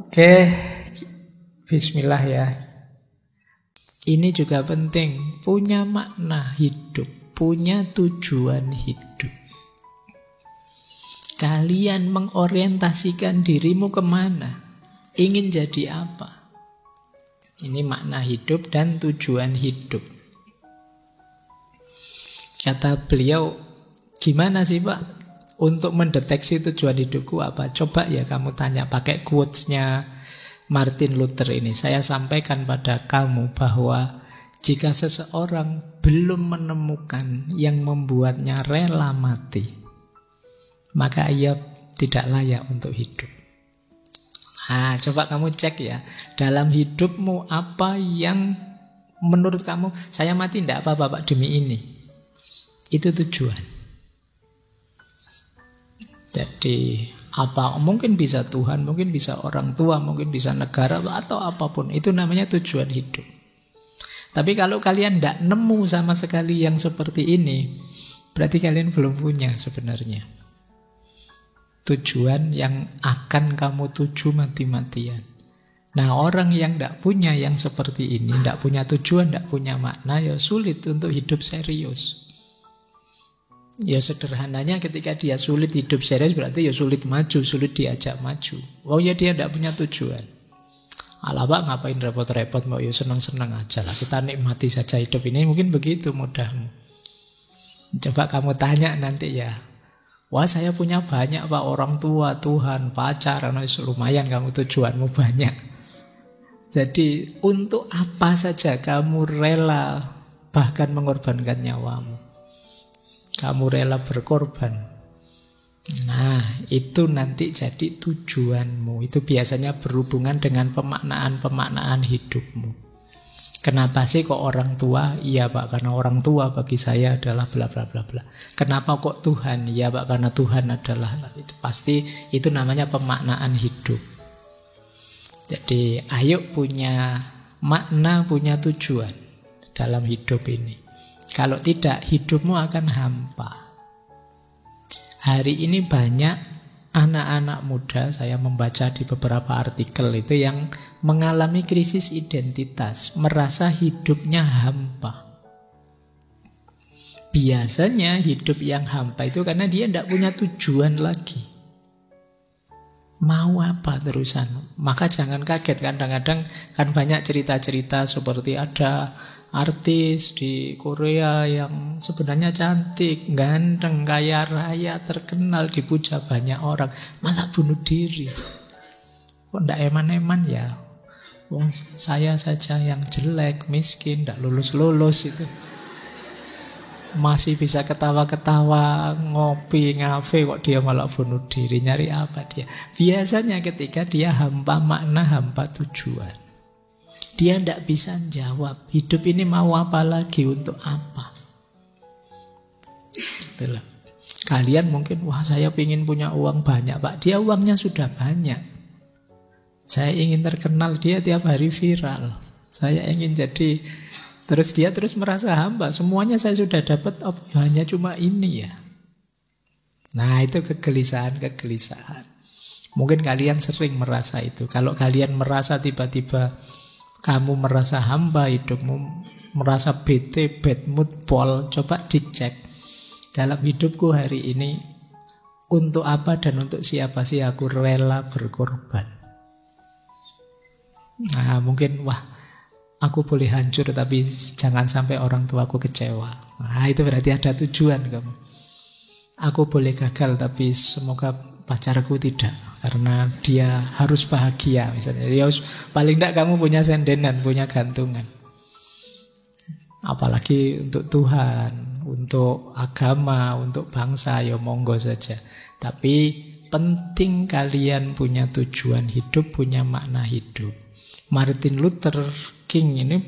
Oke, bismillah ya. Ini juga penting, punya makna hidup, punya tujuan hidup. Kalian mengorientasikan dirimu kemana? Ingin jadi apa? Ini makna hidup dan tujuan hidup. Kata beliau, gimana sih Pak untuk mendeteksi tujuan hidupku apa? Coba ya kamu tanya pakai quotes-nya Martin Luther ini. Saya sampaikan pada kamu bahwa jika seseorang belum menemukan yang membuatnya rela mati, maka ia tidak layak untuk hidup. Nah, coba kamu cek ya, dalam hidupmu apa yang menurut kamu, saya mati tidak apa-apa Pak demi ini. Itu tujuan. Jadi apa, mungkin bisa Tuhan, mungkin bisa orang tua, mungkin bisa negara atau apapun. Itu namanya tujuan hidup. Tapi kalau kalian tidak nemu sama sekali yang seperti ini, berarti kalian belum punya sebenarnya tujuan yang akan kamu tuju mati-matian. Nah, orang yang tidak punya yang seperti ini, tidak punya tujuan, tidak punya makna, ya sulit untuk hidup serius. Ya sederhananya ketika dia sulit hidup serius, berarti ya sulit maju, sulit diajak maju. Oh ya dia tidak punya tujuan. Alah Pak, ngapain repot-repot, mau ya senang-senang aja lah, kita nikmati saja hidup ini. Mungkin begitu mudahmu. Coba kamu tanya nanti ya, wah saya punya banyak Pak, orang tua, Tuhan, pacar, lumayan kamu tujuanmu banyak. Jadi untuk apa saja kamu rela bahkan mengorbankan nyawamu, kamu rela berkorban. Nah, itu nanti jadi tujuanmu. Itu biasanya berhubungan dengan pemaknaan-pemaknaan hidupmu. Kenapa sih kok orang tua? Iya Pak, karena orang tua bagi saya adalah bla bla bla bla. Kenapa kok Tuhan? Iya Pak, karena Tuhan adalah, itu pasti itu namanya pemaknaan hidup. Jadi ayo punya makna, punya tujuan dalam hidup ini. Kalau tidak, hidupmu akan hampa. Hari ini banyak anak-anak muda, saya membaca di beberapa artikel itu, yang mengalami krisis identitas, merasa hidupnya hampa. Biasanya hidup yang hampa itu karena dia tidak punya tujuan lagi. Mau apa terusan? Maka jangan kaget, kadang-kadang kan banyak cerita-cerita seperti ada artis di Korea yang sebenarnya cantik, ganteng, kaya raya, terkenal, dipuja banyak orang, malah bunuh diri. Kok ndak eman-eman ya? Wong saya saja yang jelek, miskin, ndak lulus-lulus itu, masih bisa ketawa-ketawa, ngopi, ngafe, kok dia malah bunuh diri. Nyari apa dia? Biasanya ketika dia hampa makna, hampa tujuan, dia tidak bisa jawab, hidup ini mau apa lagi, untuk apa. Itulah. Kalian mungkin, wah saya ingin punya uang banyak Pak. Dia uangnya sudah banyak. Saya ingin terkenal, dia tiap hari viral. Saya ingin jadi, terus dia terus merasa hamba. Semuanya saya sudah dapat, oh, hanya cuma ini ya. Nah itu kegelisahan. Mungkin kalian sering merasa itu. Kalau kalian merasa tiba-tiba kamu merasa hamba hidupmu, merasa bete, bad mood, pol, coba dicek. Dalam hidupku hari ini, untuk apa dan untuk siapa sih aku rela berkorban? Nah mungkin, wah aku boleh hancur tapi jangan sampai orang tuaku kecewa. Nah itu berarti ada tujuan kamu. Aku boleh gagal tapi semoga pacarku tidak, karena dia harus bahagia misalnya. Ya, paling tidak kamu punya sendenan, punya gantungan. Apalagi untuk Tuhan, untuk agama, untuk bangsa, ya monggo saja. Tapi penting kalian punya tujuan hidup, punya makna hidup. Martin Luther King ini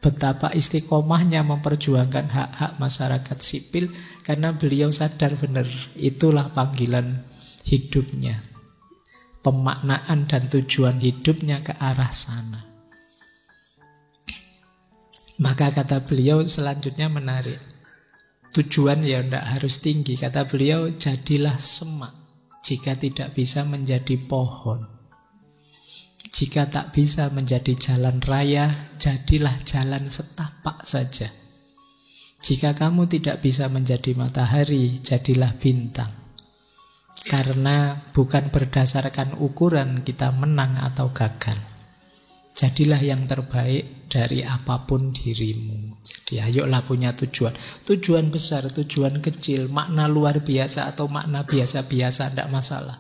betapa istiqomahnya memperjuangkan hak-hak masyarakat sipil, karena beliau sadar benar itulah panggilan hidupnya. Pemaknaan dan tujuan hidupnya ke arah sana. Maka kata beliau selanjutnya menarik. Tujuan ya tidak harus tinggi. Kata beliau, jadilah semak jika tidak bisa menjadi pohon. Jika tak bisa menjadi jalan raya, jadilah jalan setapak saja. Jika kamu tidak bisa menjadi matahari, jadilah bintang. Karena bukan berdasarkan ukuran kita menang atau gagal. Jadilah yang terbaik dari apapun dirimu. Jadi ayolah punya tujuan. Tujuan besar, tujuan kecil, makna luar biasa atau makna biasa-biasa, tidak masalah.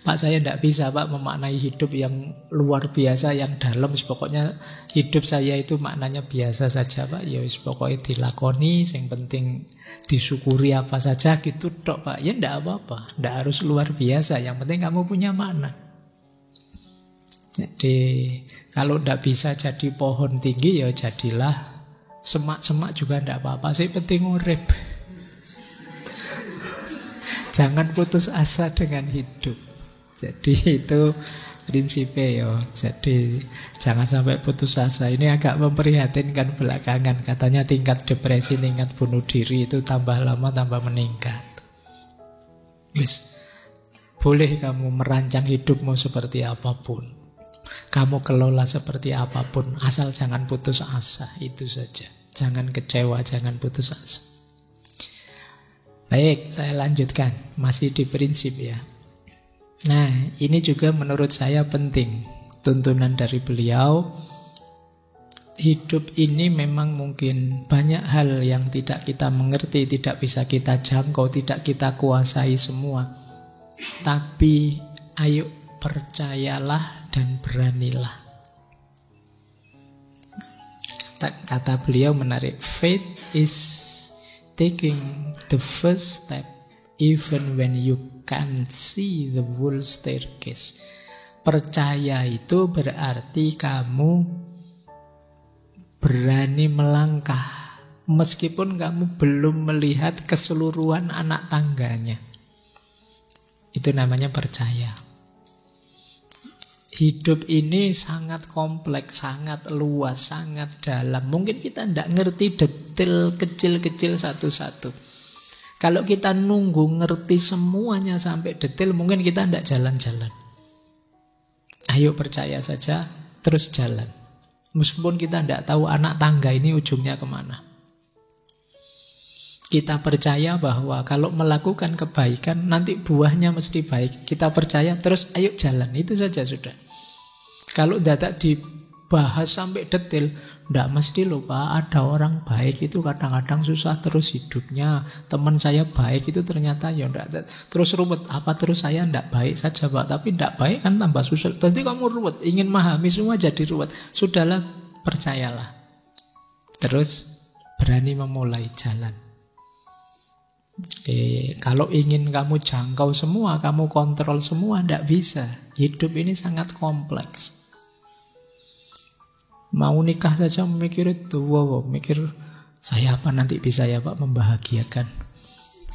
Pak, saya tidak bisa Pak memaknai hidup yang luar biasa, yang dalam. Pokoknya hidup saya itu maknanya biasa saja Pak. Ya pokoknya dilakoni, yang penting disyukuri apa saja gitu tok Pak. Ya tidak apa-apa, tidak harus luar biasa. Yang penting kamu punya makna. Jadi kalau tidak bisa jadi pohon tinggi, ya jadilah semak-semak juga tidak apa-apa. Sih penting urip. Jangan putus asa dengan hidup. Jadi itu prinsipnya ya. Jadi jangan sampai putus asa. Ini agak memprihatinkan belakangan. Katanya tingkat depresi, tingkat bunuh diri itu tambah lama tambah meningkat. Wis, boleh kamu merancang hidupmu seperti apapun, kamu kelola seperti apapun, asal jangan putus asa. Itu saja. Jangan kecewa, jangan putus asa. Baik, saya lanjutkan. Masih di prinsip ya. Nah, ini juga menurut saya penting. Tuntunan dari beliau. Hidup ini memang mungkin banyak hal yang tidak kita mengerti, tidak bisa kita jangkau, tidak kita kuasai semua. Tapi ayo percayalah dan beranilah. Kata beliau menarik. Faith is taking the first step even when you can't see the whole staircase. Percaya itu berarti kamu berani melangkah meskipun kamu belum melihat keseluruhan anak tangganya. Itu namanya percaya. Hidup ini sangat kompleks, sangat luas, sangat dalam. Mungkin kita tidak ngerti detail kecil-kecil satu-satu. Kalau kita nunggu ngerti semuanya sampai detail, mungkin kita tidak jalan-jalan. Ayo percaya saja, terus jalan. Meskipun kita tidak tahu anak tangga ini ujungnya kemana. Kita percaya bahwa kalau melakukan kebaikan, nanti buahnya mesti baik. Kita percaya, terus ayo jalan. Itu saja sudah. Kalau tidak dibahas sampai detail, tidak mesti loh Pak, ada orang baik itu kadang-kadang susah terus hidupnya. Teman saya baik itu ternyata ya enggak, terus ruwet. Apa terus saya enggak baik saja Pak? Tapi enggak baik kan tambah susah. Nanti kamu ruwet, ingin memahami semua jadi ruwet. Sudahlah, percayalah. Terus berani memulai jalan. Jadi kalau ingin kamu jangkau semua, kamu kontrol semua, enggak bisa. Hidup ini sangat kompleks. Mau nikah saja mikir itu, mikir saya apa nanti bisa ya Pak membahagiakan.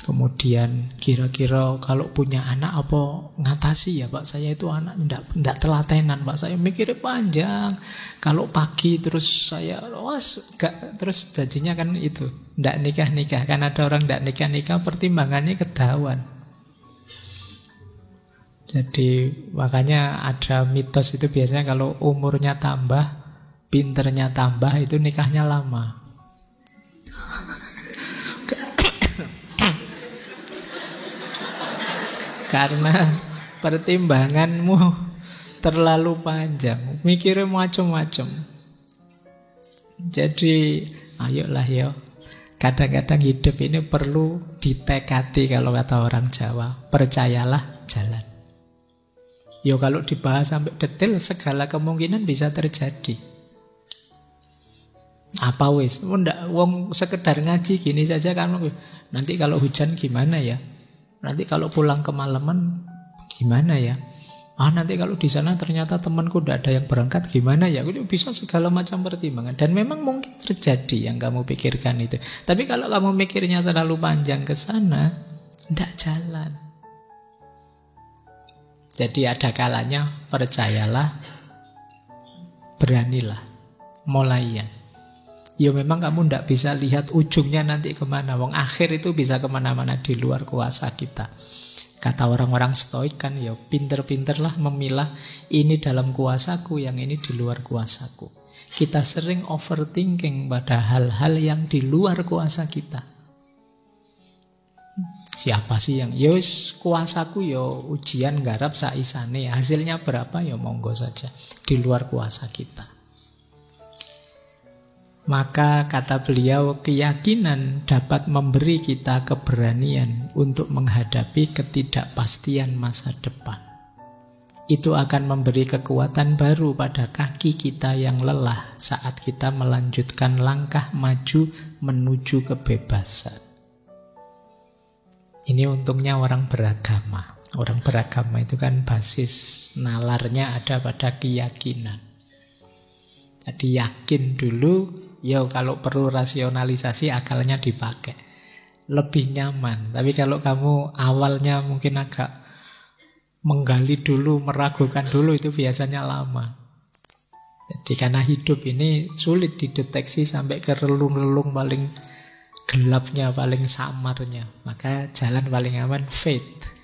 Kemudian kira-kira kalau punya anak apa ngatasi ya Pak, saya itu anak enggak telatenan Pak, saya mikirnya panjang. Kalau pagi terus saya terus janjinya kan itu enggak nikah-nikah. Kan ada orang enggak nikah-nikah pertimbangannya ketahuan. Jadi makanya ada mitos itu biasanya kalau umurnya tambah, pinternya tambah, itu nikahnya lama. Karena pertimbanganmu terlalu panjang, mikirnya macam-macam. Jadi ayolah ya. Kadang-kadang hidup ini perlu ditekati kalau kata orang Jawa. Percayalah, jalan. Ya kalau dibahas sampai detail, segala kemungkinan bisa terjadi. Apa wis? Ndak wong sekedar ngaji gini saja kan. Nanti kalau hujan gimana ya? Nanti kalau pulang kemalaman gimana ya? Nanti kalau di sana ternyata temanku udah ada yang berangkat gimana ya? Itu bisa segala macam pertimbangan. Dan memang mungkin terjadi yang kamu pikirkan itu. Tapi kalau kamu mikirnya terlalu panjang ke sana, ndak jalan. Jadi ada kalanya percayalah, beranilah, mulaian. Ya memang kamu tidak bisa lihat ujungnya nanti kemana. Wong akhir itu bisa kemana-mana di luar kuasa kita. Kata orang-orang Stoik kan, ya pinter-pinterlah memilah ini dalam kuasaku, yang ini di luar kuasaku. Kita sering overthinking pada hal-hal yang di luar kuasa kita. Siapa sih yang yos kuasaku yo ujian garap saisane, hasilnya berapa ya monggo saja, di luar kuasa kita. Maka kata beliau, keyakinan dapat memberi kita keberanian untuk menghadapi ketidakpastian masa depan. Itu akan memberi kekuatan baru pada kaki kita yang lelah saat kita melanjutkan langkah maju menuju kebebasan. Ini untungnya orang beragama. Orang beragama itu kan basis nalarnya ada pada keyakinan. Jadi yakin dulu, ya kalau perlu rasionalisasi akalnya dipakai. Lebih nyaman. Tapi kalau kamu awalnya mungkin agak menggali dulu, meragukan dulu, itu biasanya lama. Jadi karena hidup ini sulit dideteksi sampai ke relung-relung paling gelapnya, paling samarnya. Maka jalan paling aman faith.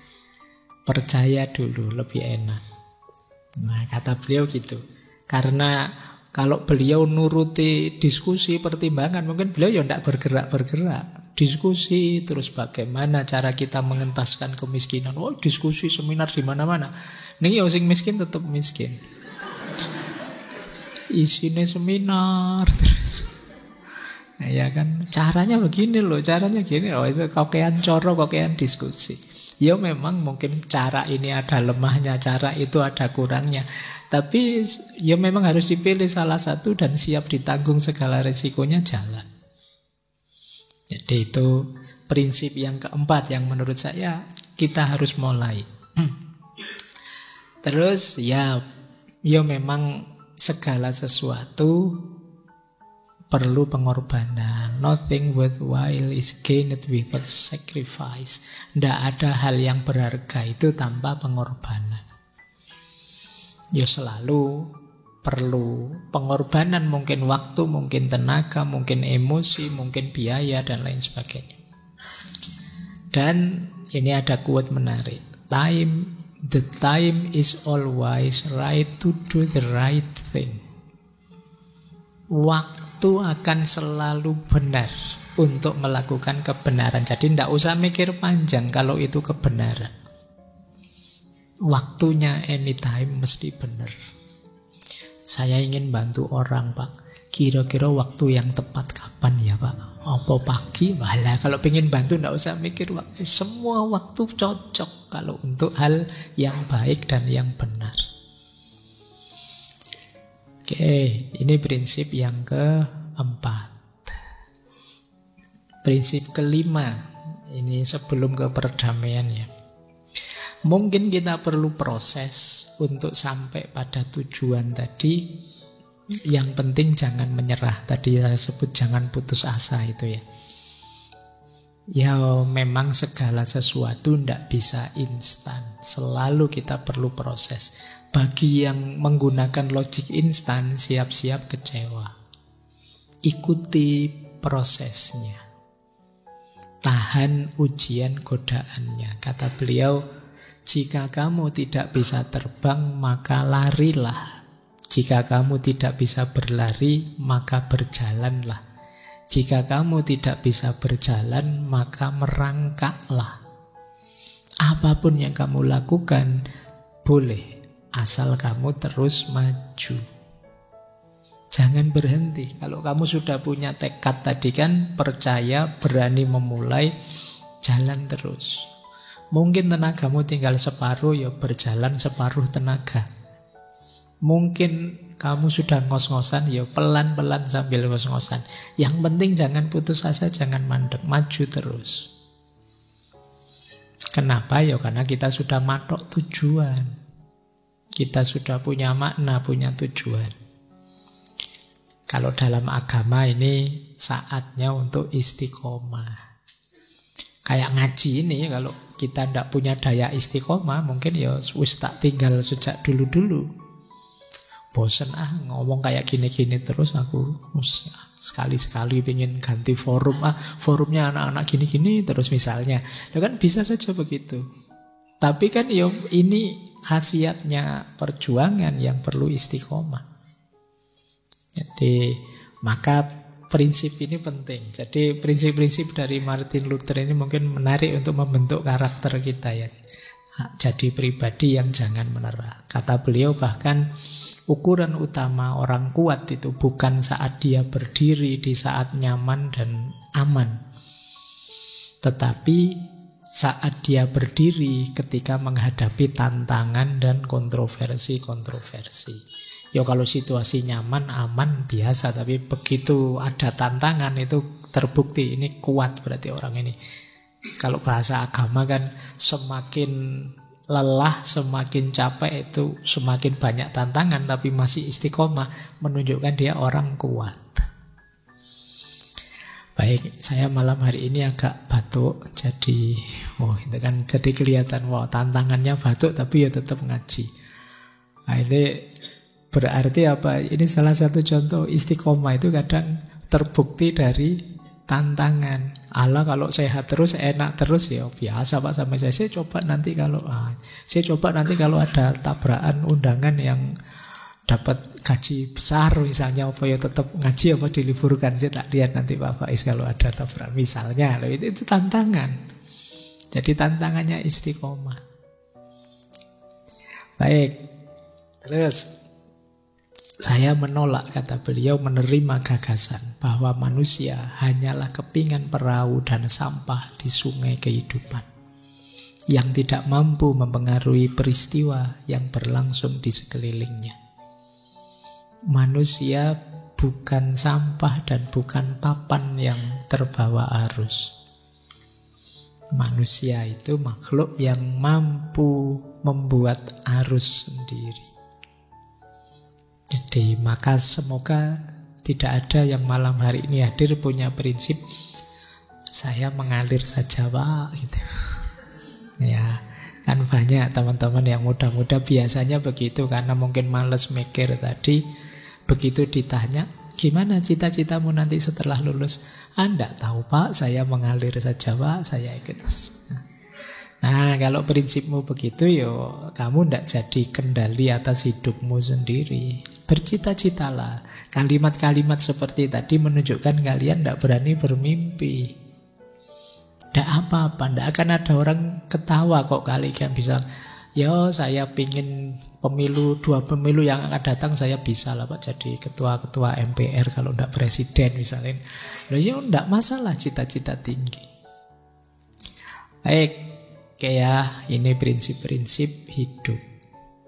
Percaya dulu, lebih enak. Nah, kata beliau gitu. Karena kalau beliau nuruti diskusi, pertimbangan, mungkin beliau ya tidak bergerak-bergerak. Diskusi, terus bagaimana cara kita mengentaskan kemiskinan. Oh, diskusi, seminar di mana-mana. Ini ya sing miskin tetap miskin. Isinya seminar terus. Nah, ya kan, caranya begini loh, caranya gini. Oh, itu kokean coro, kokean diskusi. Ya memang mungkin cara ini ada lemahnya, cara itu ada kurangnya. Tapi ya memang harus dipilih salah satu dan siap ditanggung segala resikonya, jalan. Jadi itu prinsip yang keempat yang menurut saya kita harus mulai. Terus ya memang segala sesuatu perlu pengorbanan. Nothing worthwhile is gained without sacrifice. Tidak ada hal yang berharga itu tanpa pengorbanan. Ya selalu perlu pengorbanan, mungkin waktu, mungkin tenaga, mungkin emosi, mungkin biaya, dan lain sebagainya. Dan ini ada quote menarik. The time is always right to do the right thing. Waktu akan selalu benar untuk melakukan kebenaran. Jadi tidak usah mikir panjang kalau itu kebenaran. Waktunya anytime mesti benar. Saya ingin bantu orang, Pak. Kira-kira waktu yang tepat kapan ya, Pak? Apa pagi? Walah, kalau pengen bantu tidak usah mikir waktu. Semua waktu cocok kalau untuk hal yang baik dan yang benar. Oke, ini prinsip yang keempat. Prinsip kelima, ini sebelum ke perdamaian ya. Mungkin kita perlu proses untuk sampai pada tujuan tadi. Yang penting jangan menyerah. Tadi saya sebut jangan putus asa itu ya. Ya memang segala sesuatu tidak bisa instan. Selalu kita perlu proses. Bagi yang menggunakan logik instan, siap-siap kecewa. Ikuti prosesnya. Tahan ujian godaannya. Kata beliau, jika kamu tidak bisa terbang, maka larilah. Jika kamu tidak bisa berlari, maka berjalanlah. Jika kamu tidak bisa berjalan, maka merangkaklah. Apapun yang kamu lakukan, boleh, asal kamu terus maju. Jangan berhenti. Kalau kamu sudah punya tekad tadi kan, percaya, berani memulai, jalan terus. Mungkin tenagamu tinggal separuh, ya berjalan separuh tenaga. Mungkin kamu sudah ngos-ngosan, ya pelan-pelan sambil ngos-ngosan. Yang penting jangan putus asa, jangan mandek, maju terus. Kenapa? Ya karena kita sudah matok tujuan. Kita sudah punya makna, punya tujuan. Kalau dalam agama ini saatnya untuk istiqomah. Kayak ngaji ini, kalau kita tidak punya daya istiqomah, mungkin ya wis tak tinggal sejak dulu-dulu. Bosen ngomong kayak gini-gini terus aku. Sekali-sekali pengen ganti forum. Forumnya anak-anak gini-gini terus misalnya. Ya kan bisa saja begitu. Tapi kan ini khasiatnya perjuangan yang perlu istiqomah. Jadi maka prinsip ini penting. Jadi prinsip-prinsip dari Martin Luther ini mungkin menarik untuk membentuk karakter kita ya. Jadi pribadi yang jangan menyerah. Kata beliau bahkan ukuran utama orang kuat itu bukan saat dia berdiri di saat nyaman dan aman, tetapi saat dia berdiri ketika menghadapi tantangan dan kontroversi-kontroversi. Ya kalau situasi nyaman, aman, biasa. Tapi begitu ada tantangan itu terbukti ini kuat berarti orang ini. Kalau bahasa agama kan semakin lelah, semakin capek itu semakin banyak tantangan tapi masih istiqomah, menunjukkan dia orang kuat. Baik, saya malam hari ini agak batuk. Jadi, itu kan jadi kelihatan, tantangannya batuk tapi ya tetap ngaji. Nah, ini berarti apa? Ini salah satu contoh istiqomah itu kadang terbukti dari tantangan. Allah kalau sehat terus, enak terus ya biasa Pak sama saya. Saya coba nanti kalau ada tabrakan undangan yang dapat gaji besar misalnya, apa ya tetap ngaji apa diliburkan. Saya tak lihat nanti Pak Faiz kalau ada tabrakan misalnya. Itu tantangan. Jadi tantangannya istiqomah. Baik. Terus saya menolak, kata beliau, menerima gagasan bahwa manusia hanyalah kepingan perahu dan sampah di sungai kehidupan yang tidak mampu mempengaruhi peristiwa yang berlangsung di sekelilingnya. Manusia bukan sampah dan bukan papan yang terbawa arus. Manusia itu makhluk yang mampu membuat arus sendiri. Jadi maka semoga tidak ada yang malam hari ini hadir punya prinsip saya mengalir saja Pak gitu. Ya, kan banyak teman-teman yang muda-muda biasanya begitu karena mungkin males mikir tadi. Begitu ditanya, gimana cita-citamu nanti setelah lulus? Anda tahu Pak, saya mengalir saja Pak, saya ikut. Nah, kalau prinsipmu begitu, kamu tidak jadi kendali atas hidupmu sendiri. Bercita-citalah. Kalimat-kalimat seperti tadi menunjukkan kalian tidak berani bermimpi. Tidak apa-apa, tidak akan ada orang ketawa kok kalian bisa. Saya pingin pemilu, 2 pemilu yang akan datang saya bisa lah Pak jadi ketua-ketua MPR kalau tidak presiden misalnya. Tidak masalah cita-cita tinggi. Baik. Ini prinsip-prinsip hidup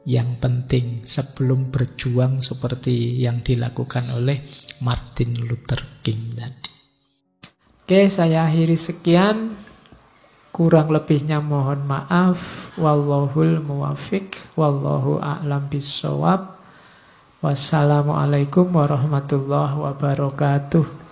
yang penting sebelum berjuang seperti yang dilakukan oleh Martin Luther King tadi. Oke, saya akhiri sekian. Kurang lebihnya mohon maaf. Wallahul muwafiq. Wallahu a'lam bishawab. Wassalamualaikum warahmatullahi wabarakatuh.